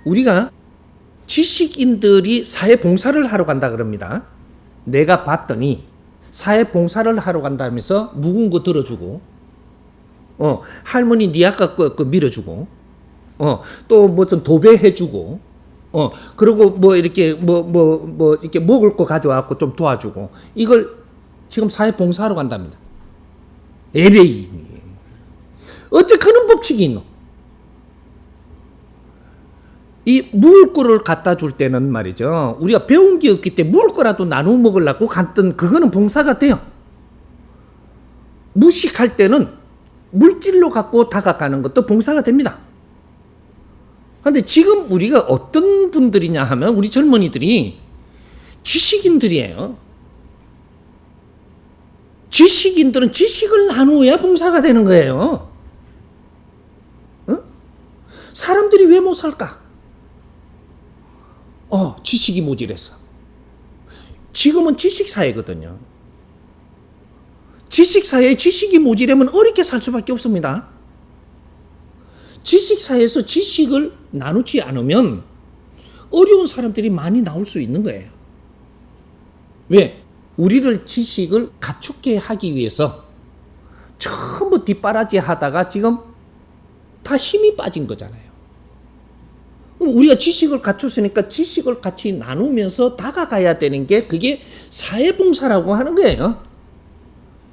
우리가 지식인들이 사회봉사를 하러 간다 그럽니다. 내가 봤더니 사회봉사를 하러 간다면서 묵은 거 들어주고, 할머니 니 아까 거 밀어주고, 또 뭐 좀 도배해주고, 그리고 뭐 이렇게 이렇게 먹을 거 가져와갖고 좀 도와주고, 이걸 지금 사회봉사하러 간답니다. LA. 어째 그런 법칙이 있노? 이 먹을 거를 갖다 줄 때는 말이죠. 우리가 배운 게 없기 때문에 먹을 거라도 나누어 먹으려고 갔던 그거는 봉사가 돼요. 무식할 때는 물질로 갖고 다가가는 것도 봉사가 됩니다. 그런데 지금 우리가 어떤 분들이냐 하면 우리 젊은이들이 지식인들이에요. 지식인들은 지식을 나누어야 봉사가 되는 거예요. 사람들이 왜 못 살까? 지식이 모자라서. 지금은 지식사회거든요. 지식사회에 지식이 모자라면 어렵게 살 수밖에 없습니다. 지식사회에서 지식을 나누지 않으면 어려운 사람들이 많이 나올 수 있는 거예요. 왜? 우리를 지식을 갖추게 하기 위해서 전부 뒷바라지 하다가 지금 다 힘이 빠진 거잖아요. 우리가 지식을 갖췄으니까 지식을 같이 나누면서 다가가야 되는 게 그게 사회봉사라고 하는 거예요.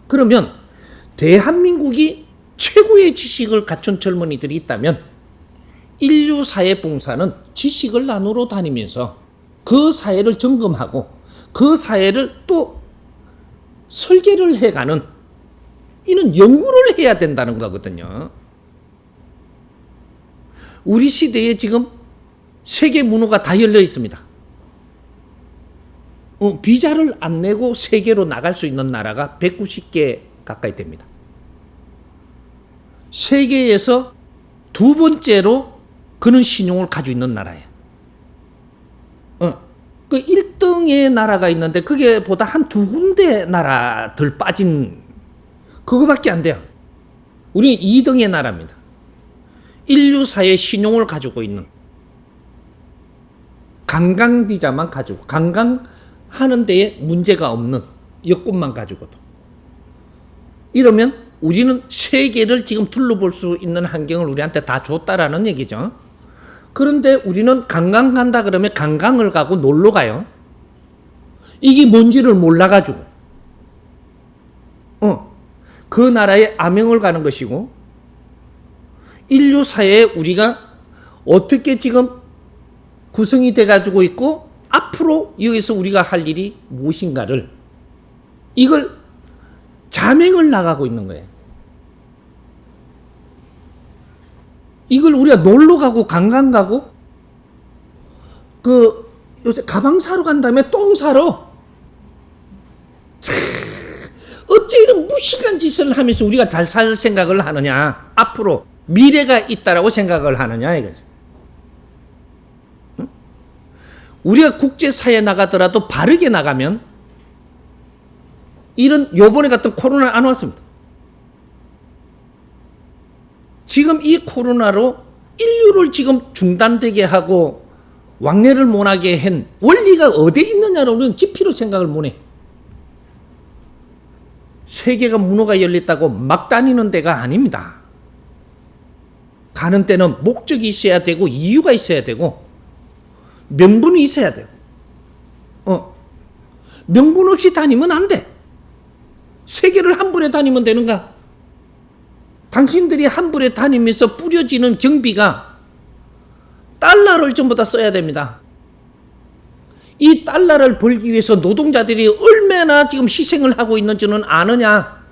그러면 대한민국이 최고의 지식을 갖춘 젊은이들이 있다면 인류 사회봉사는 지식을 나누러 다니면서 그 사회를 점검하고 그 사회를 또 설계를 해가는 이는 연구를 해야 된다는 거거든요. 우리 시대에 지금 세계 문호가 다 열려 있습니다. 비자를 안 내고 세계로 나갈 수 있는 나라가 190개 가까이 됩니다. 세계에서 두 번째로 그런 신용을 가지고 있는 나라예요. 그 1등의 나라가 있는데 그게 보다 한 두 군데 나라 덜 빠진 그거밖에 안 돼요. 우리는 2등의 나라입니다. 인류사의 신용을 가지고 있는 관광 비자만 가지고 관광하는 데에 문제가 없는 여권만 가지고도 이러면 우리는 세계를 지금 둘러볼 수 있는 환경을 우리한테 다 줬다라는 얘기죠. 그런데 우리는 관광 간다 그러면 관광을 가고 놀러 가요. 이게 뭔지를 몰라가지고 그 나라에 암행을 가는 것이고 인류 사회에 우리가 어떻게 지금 구성이 돼가지고 있고 앞으로 여기서 우리가 할 일이 무엇인가를 이걸 자명을 나가고 있는 거예요. 이걸 우리가 놀러 가고 관광 가고 요새 가방 사러 간 다음에 똥 사러 어째 이런 무식한 짓을 하면서 우리가 잘 살 생각을 하느냐, 앞으로 미래가 있다라고 생각을 하느냐 이거죠. 우리가 국제사회에 나가더라도 바르게 나가면 요번에 같은 코로나 안 왔습니다. 지금 이 코로나로 인류를 지금 중단되게 하고 왕래를 못하게 한 원리가 어디에 있느냐로는 깊이로 생각을 못해. 세계가 문호가 열렸다고 막 다니는 데가 아닙니다. 가는 데는 목적이 있어야 되고 이유가 있어야 되고 명분이 있어야 되고 명분 없이 다니면 안 돼. 세계를 한 번에 다니면 되는가? 당신들이 한 번에 다니면서 뿌려지는 경비가 달러를 전부 다 써야 됩니다. 이 달러를 벌기 위해서 노동자들이 얼마나 지금 희생을 하고 있는지는 아느냐?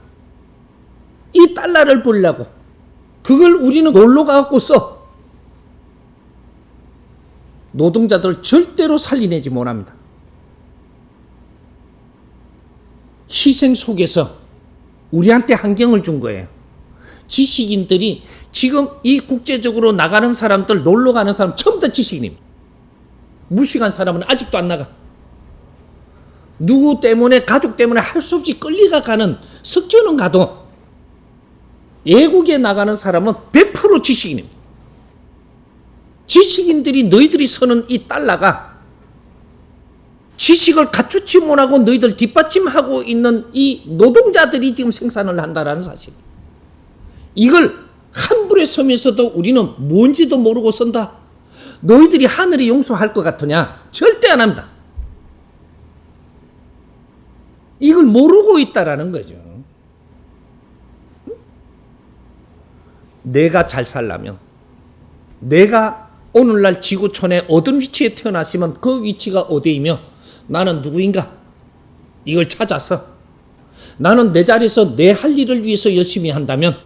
이 달러를 벌려고 그걸 우리는 놀러 가갖고 써. 노동자들 절대로 살리내지 못합니다. 희생 속에서 우리한테 환경을 준 거예요. 지식인들이 지금 이 국제적으로 나가는 사람들, 놀러 가는 사람 전부 다 지식인입니다. 무식한 사람은 아직도 안 나가. 누구 때문에, 가족 때문에 할 수 없이 끌리가 가는 석교는 가도 외국에 나가는 사람은 100% 지식인입니다. 지식인들이 너희들이 서는 이 달러가 지식을 갖추지 못하고 너희들 뒷받침하고 있는 이 노동자들이 지금 생산을 한다라는 사실. 이걸 한 불에 서면서도 우리는 뭔지도 모르고 선다. 너희들이 하늘이 용서할 것 같으냐? 절대 안 합니다. 이걸 모르고 있다라는 거죠. 내가 잘 살려면, 내가 오늘날 지구촌의 어떤 위치에 태어났으면 그 위치가 어디이며 나는 누구인가? 이걸 찾아서 나는 내 자리에서 내 할 일을 위해서 열심히 한다면,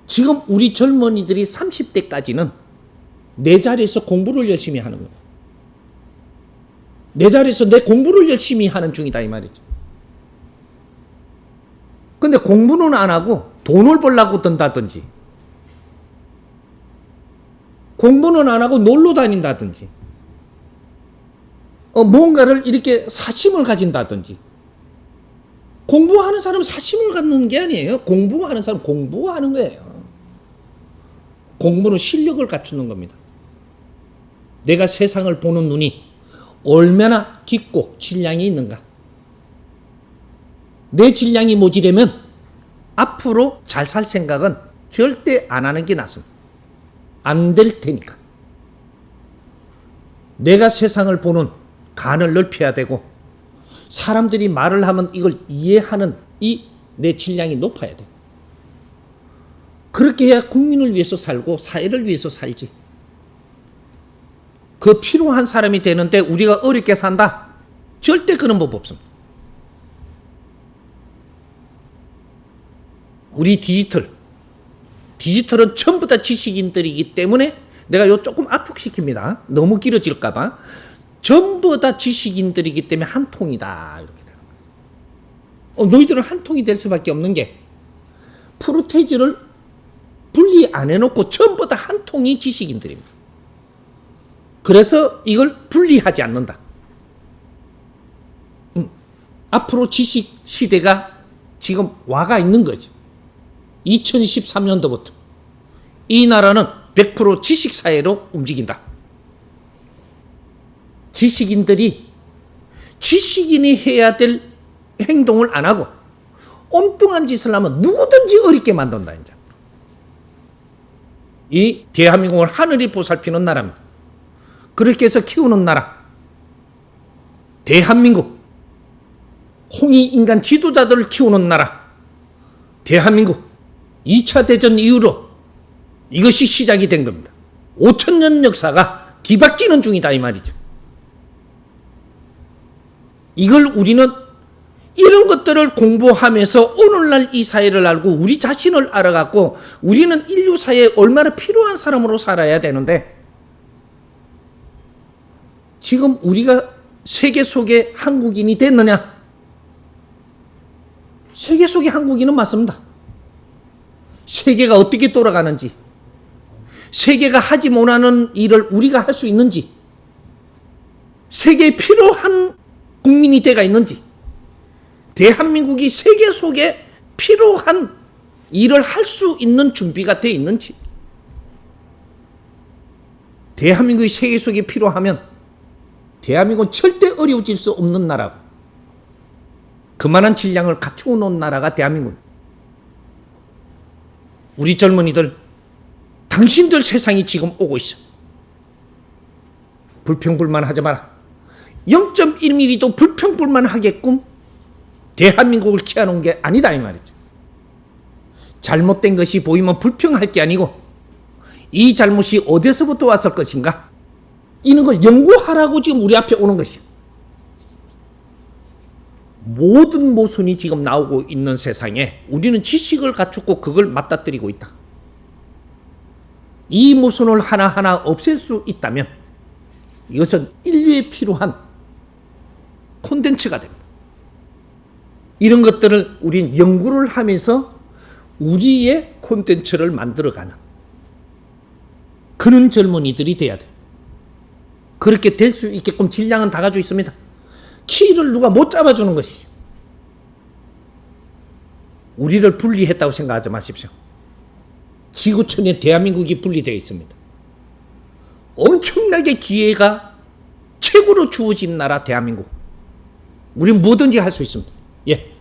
지금 우리 젊은이들이 30대까지는 내 자리에서 공부를 열심히 하는 거예요. 내 자리에서 내 공부를 열심히 하는 중이다 이 말이죠. 근데 공부는 안 하고 돈을 벌려고 든다든지, 공부는 안 하고 놀러 다닌다든지, 뭔가를 이렇게 사심을 가진다든지. 공부하는 사람은 사심을 갖는 게 아니에요. 공부하는 사람은 공부하는 거예요. 공부는 실력을 갖추는 겁니다. 내가 세상을 보는 눈이 얼마나 깊고 질량이 있는가. 내 질량이 모자라면 앞으로 잘 살 생각은 절대 안 하는 게 낫습니다. 안 될 테니까. 내가 세상을 보는 간을 넓혀야 되고, 사람들이 말을 하면 이걸 이해하는 이 내 질량이 높아야 돼. 그렇게 해야 국민을 위해서 살고 사회를 위해서 살지. 그 필요한 사람이 되는데 우리가 어렵게 산다? 절대 그런 법 없습니다. 우리 디지털은 전부 다 지식인들이기 때문에 내가 요 조금 압축시킵니다. 너무 길어질까봐. 전부 다 지식인들이기 때문에 한 통이다. 이렇게 되는 거예요. 너희들은 한 통이 될 수밖에 없는 게, 프로테이즈를 분리 안 해놓고 전부 다 한 통이 지식인들입니다. 그래서 이걸 분리하지 않는다. 앞으로 지식 시대가 지금 와가 있는 거죠. 2023년도부터 이 나라는 100% 지식사회로 움직인다. 지식인들이 지식인이 해야 될 행동을 안 하고 엉뚱한 짓을 하면 누구든지 어렵게 만든다. 이제. 이 대한민국을 하늘이 보살피는 나라입니다. 그렇게 해서 키우는 나라. 대한민국. 홍익인간 지도자들을 키우는 나라. 대한민국. 2차 대전 이후로 이것이 시작이 된 겁니다. 5,000년 역사가 뒤바뀌는 중이다 이 말이죠. 이걸 우리는 이런 것들을 공부하면서 오늘날 이 사회를 알고 우리 자신을 알아갖고 우리는 인류 사회에 얼마나 필요한 사람으로 살아야 되는데, 지금 우리가 세계 속의 한국인이 됐느냐? 세계 속의 한국인은 맞습니다. 세계가 어떻게 돌아가는지, 세계가 하지 못하는 일을 우리가 할 수 있는지, 세계에 필요한 국민이 돼가 있는지, 대한민국이 세계 속에 필요한 일을 할 수 있는 준비가 돼 있는지. 대한민국이 세계 속에 필요하면 대한민국은 절대 어려워질 수 없는 나라고, 그만한 질량을 갖추어 놓은 나라가 대한민국. 우리 젊은이들, 당신들 세상이 지금 오고 있어. 불평불만하지 마라. 0.1mm도 불평불만하게끔 대한민국을 키워놓은 게 아니다 이 말이죠. 잘못된 것이 보이면 불평할 게 아니고, 이 잘못이 어디서부터 왔을 것인가, 이런 걸 연구하라고 지금 우리 앞에 오는 것이야. 모든 모순이 지금 나오고 있는 세상에 우리는 지식을 갖추고 그걸 맞닥뜨리고 있다. 이 모순을 하나하나 없앨 수 있다면 이것은 인류에 필요한 콘텐츠가 됩니다. 이런 것들을 우린 연구를 하면서 우리의 콘텐츠를 만들어가는 그런 젊은이들이 돼야 돼요. 그렇게 될 수 있게끔 질량은 다 가지고 있습니다. 키를 누가 못 잡아주는 것이. 우리를 분리했다고 생각하지 마십시오. 지구촌에 대한민국이 분리되어 있습니다. 엄청나게 기회가 최고로 주어진 나라 대한민국. 우린 뭐든지 할 수 있습니다. 예.